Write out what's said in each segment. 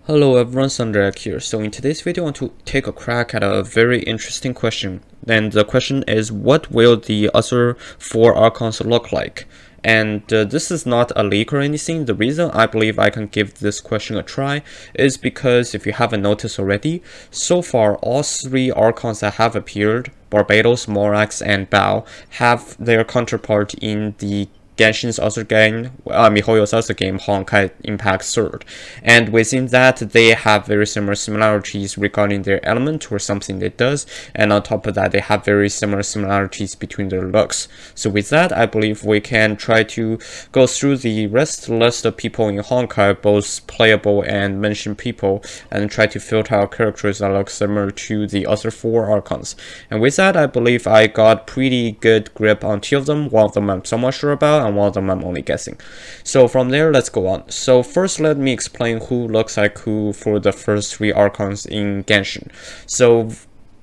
Hello everyone, Sunderek here. So in today's video, I want to take a crack at a very interesting question. And the question is, what will the other 4 Archons look like? And this is not a leak or anything. The reason I believe I can give this question a try is because if you haven't noticed already, so far all 3 Archons that have appeared, Barbados, Morax, and Bao, have their counterpart in the Genshin's other game, MiHoYo's other game, Honkai Impact Third. And within that, they have very similar similarities regarding their element or something it does, and on top of that, they have very similar similarities between their looks. So with that, I believe we can try to go through the rest list of people in Honkai, both playable and mentioned people, and try to filter out characters that look similar to the other 4 Archons. And with that, I believe I got pretty good grip on 2 of them. One of them I'm somewhat sure about, and one of them I'm only guessing. So from there, let's go on. So first, let me explain who looks like who for the first 3 Archons in Genshin. So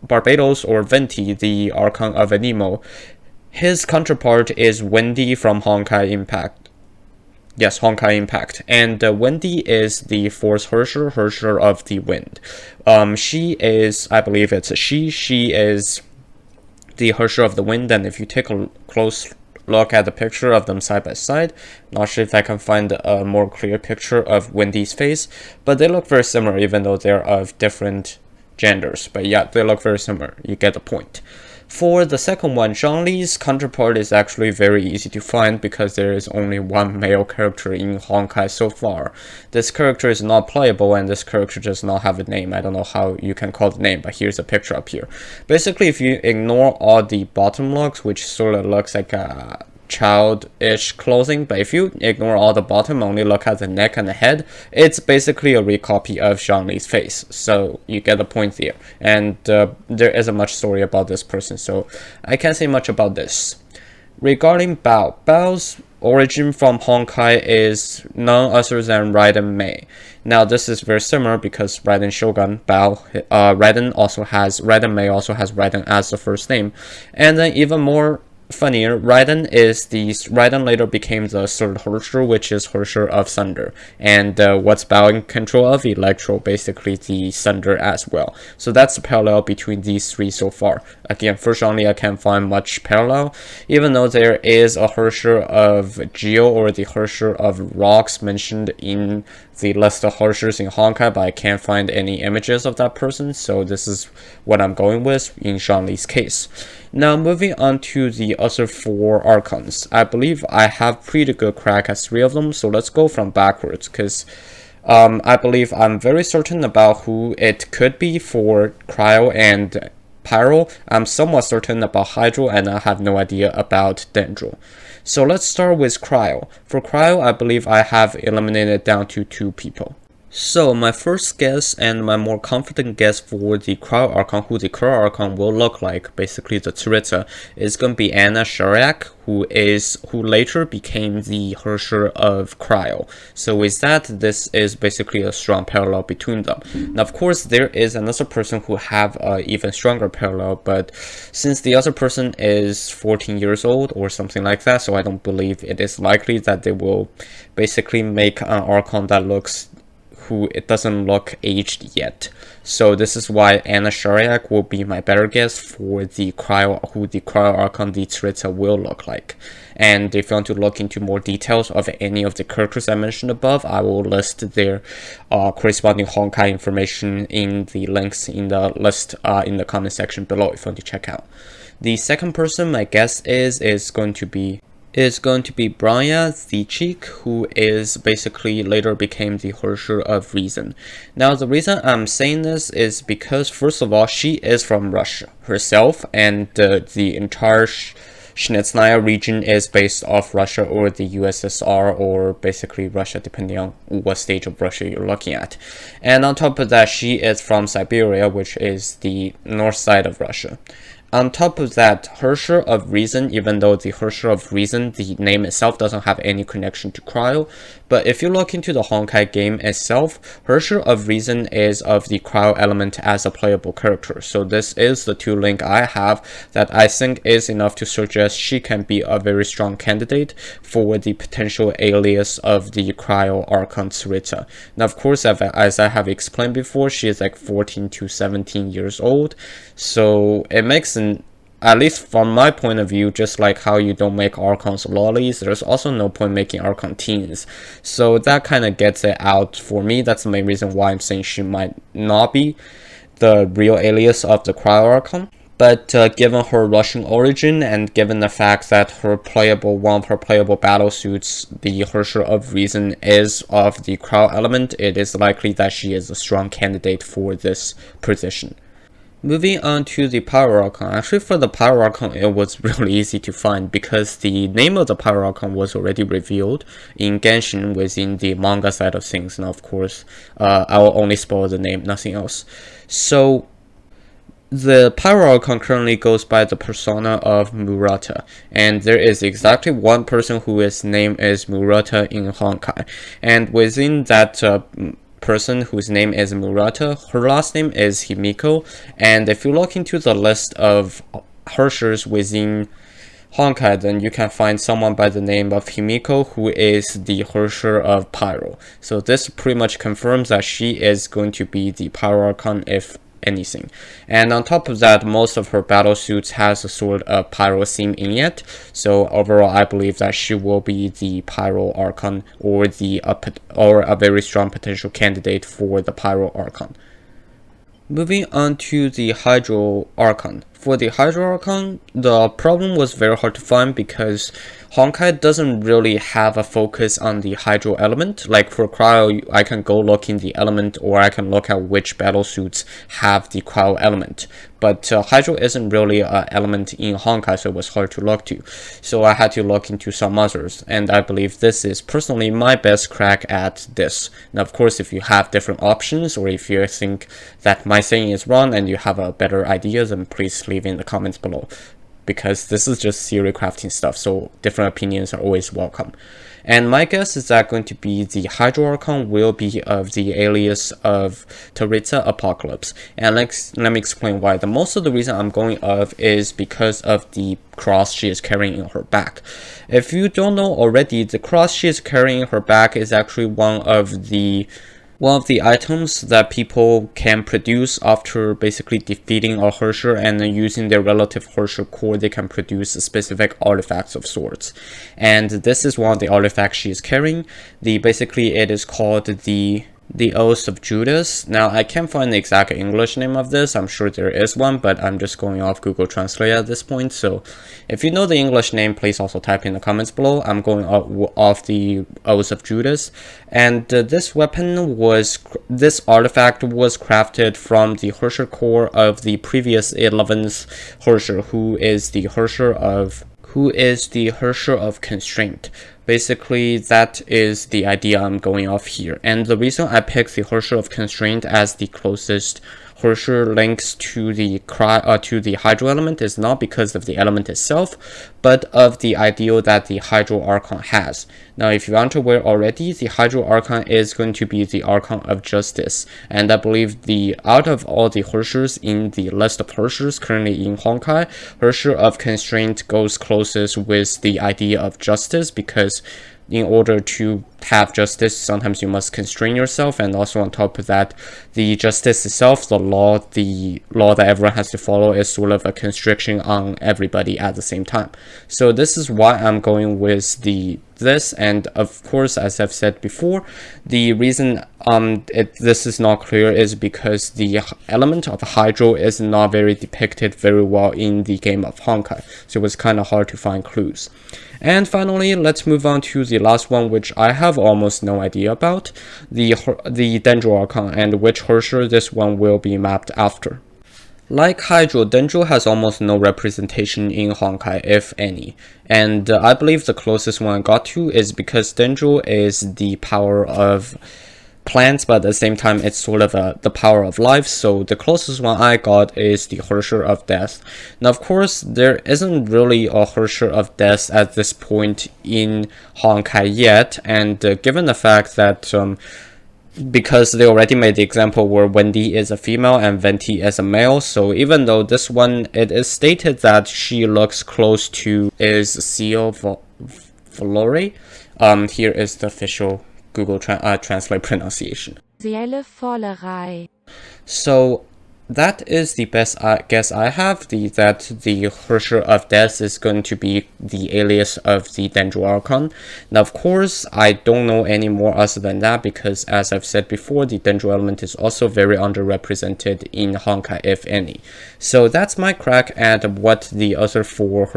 Barbados, or Venti, the Archon of Anemo, his counterpart is Wendy from Honkai Impact. Yes, Honkai Impact. And Wendy is the 4th Hersher of the Wind. She is, I believe it's a she is the Hersher of the Wind, and if you take a close look at the picture of them side by side, not sure if I can find a more clear picture of Wendy's face, but they look very similar even though they're of different genders. But yeah, they look very similar, you get the point. For the second one, Zhongli's counterpart is actually very easy to find because there is only one male character in Honkai so far. This character is not playable and this character does not have a name. I don't know how you can call the name, but here's a picture up here. Basically, if you ignore all the bottom looks, which sort of looks like a childish clothing, but if you ignore all the bottom, only look at the neck and the head, it's basically a recopy of Zhongli's face. So you get the point there. And there isn't much story about this person, so I can't say much about this. Regarding Bao, Bao's origin from Honkai is none other than Raiden Mei. Now this is very similar because Raiden Shogun, Bao, Raiden Mei also has Raiden as the first name. And then even more funnier, Raiden later became the 3rd Hersher, which is Hersher of Thunder, and what's Bao in control of? Electro, basically the Thunder as well. So that's the parallel between these 3 so far. Again, first only I can't find much parallel, even though there is a Hersher of Geo or the Hersher of Rocks mentioned in the list of Hershers in Honkai, but I can't find any images of that person, so this is what I'm going with in Zhongli's case. Now moving on to the other 4 Archons. I believe I have pretty good crack at 3 of them, so let's go from backwards, because I believe I'm very certain about who it could be for Cryo and Pyro. I'm somewhat certain about Hydro, and I have no idea about Dendro. So let's start with Cryo. For Cryo, I believe I have eliminated down to 2 people. So my first guess and my more confident guess for the Cryo Archon, who the Cryo Archon will look like, basically the Tritza, is going to be Anna Shariak, who later became the Hersher of Cryo. So with that, this is basically a strong parallel between them. Now of course there is another person who have an even stronger parallel, but since the other person is 14 years old or something like that, so I don't believe it is likely that they will basically make an Archon that looks it doesn't look aged yet. So this is why Anna Shariak will be my better guess for the Cryo Archon the Tritza will look like. And if you want to look into more details of any of the characters I mentioned above, I will list their corresponding Honkai information in the links in the list in the comment section below if you want to check out. The second person my guess is going to be Branya Zichik, who is basically later became the Hersher of Reason. Now the reason I'm saying this is because first of all, she is from Russia herself, and the entire Snezhnaya region is based off Russia or the USSR, or basically Russia depending on what stage of Russia you're looking at. And on top of that, she is from Siberia, which is the north side of Russia. On top of that, Hersher of Reason, even though the Hersher of Reason, the name itself doesn't have any connection to Cryo, but if you look into the Honkai game itself, Hersher of Reason is of the Cryo element as a playable character. So this is the 2 link I have that I think is enough to suggest she can be a very strong candidate for the potential alias of the Cryo Archon Tsuritsa. Now, of course, as I have explained before, she is like 14 to 17 years old, so it makes at least from my point of view, just like how you don't make Archons lollies, there's also no point making Archon teens. So that kind of gets it out for me. That's the main reason why I'm saying she might not be the real alias of the Cryo Archon. But given her Russian origin and given the fact that one of her playable battle suits, the Hersher of Reason, is of the Cryo element, it is likely that she is a strong candidate for this position. Moving on to the Pyro Archon. Actually, for the Pyro Archon, it was really easy to find because the name of the Pyro Archon was already revealed in Genshin within the manga side of things. Now, of course, I will only spoil the name, nothing else. So, the Pyro Archon currently goes by the persona of Murata, and there is exactly one person whose name is Murata in Honkai, and within that person whose name is Murata, her last name is Himiko, and if you look into the list of Hershers within Honkai, then you can find someone by the name of Himiko who is the Hersher of Pyro. So this pretty much confirms that she is going to be the Pyro Archon if anything. And on top of that, most of her battle suits has a sort of Pyro theme in it, so overall I believe that she will be the Pyro Archon or a very strong potential candidate for the Pyro Archon. Moving on to the Hydro Archon. For the Hydro Archon, the problem was very hard to find because Honkai doesn't really have a focus on the Hydro element. Like for Cryo, I can go look in the element or I can look at which battle suits have the Cryo element. But Hydro isn't really an element in Honkai, so it was hard to look to. So I had to look into some others, and I believe this is personally my best crack at this. Now, of course, if you have different options, or if you think that my saying is wrong and you have a better idea, then please leave in the comments below. Because this is just theory crafting stuff, so different opinions are always welcome. And my guess is that going to be the Hydro Archon will be of the alias of Tsuritsa Apocalypse. And let me explain why. The most of the reason I'm going of is because of the cross she is carrying in her back. If you don't know already, the cross she is carrying in her back is actually one of the items that people can produce after basically defeating a Hersher, and then using their relative Hersher core, they can produce specific artifacts of sorts. And this is one of the artifacts she is carrying. Basically it is called the Oath of Judas. Now, I can't find the exact English name of this. I'm sure there is one, but I'm just going off Google Translate at this point. So if you know the English name, please also type in the comments below. I'm going off the Oath of Judas. And this artifact was crafted from the Hersher core of the previous 11th Hersher, who is the Hersher of Constraint. Basically, that is the idea I'm going off here. And the reason I picked the Hersher of Constraint as the closest Hersher links to the Hydro element is not because of the element itself, but of the ideal that the Hydro Archon has. Now, if you aren't aware already, the Hydro Archon is going to be the Archon of Justice, and I believe out of all the Hershers in the list of Hershers currently in Honkai, Hersher of Constraint goes closest with the idea of justice, because in order to have justice, sometimes you must constrain yourself, and also on top of that, the justice itself, the law that everyone has to follow, is sort of a constriction on everybody at the same time. So this is why I'm going with this, and of course, as I've said before, the reason this is not clear is because the element of Hydro is not very depicted very well in the game of Honkai, so it was kind of hard to find clues. And finally, let's move on to the last one, which I have almost no idea about, the Dendro Archon, and which Hersher this one will be mapped after. Like Hydro, Dendro has almost no representation in Honkai, if any, and I believe the closest one I got to is because Dendro is the power of plants, but at the same time it's sort of the power of life. So the closest one I got is the Harsher of Death. Now of course there isn't really a Harsher of Death at this point in Honkai yet, and given the fact that because they already made the example where Wendy is a female and Venti is a male, so even though this one it is stated that she looks close to is Seal Valore, here is the official Google Translate pronunciation. Seele Vollerei. So that is the best guess I have, that the Harsher of Death is going to be the alias of the Dendro Archon. Now of course I don't know any more other than that, because as I've said before, the Dendro element is also very underrepresented in Honkai, if any. So that's my crack at what the other four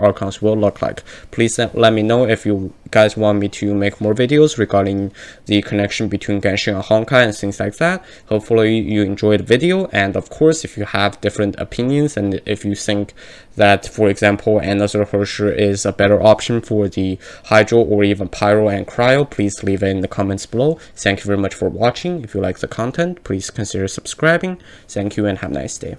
Archons will look like. Please let me know if you guys want me to make more videos regarding the connection between Genshin and Honkai and things like that. Hopefully you enjoyed the video, and of course if you have different opinions and if you think that, for example, another Harsher is a better option for the Hydro or even Pyro and Cryo, please leave it in the comments below. Thank you very much for watching. If you like the content, please consider subscribing. Thank you and have a nice day.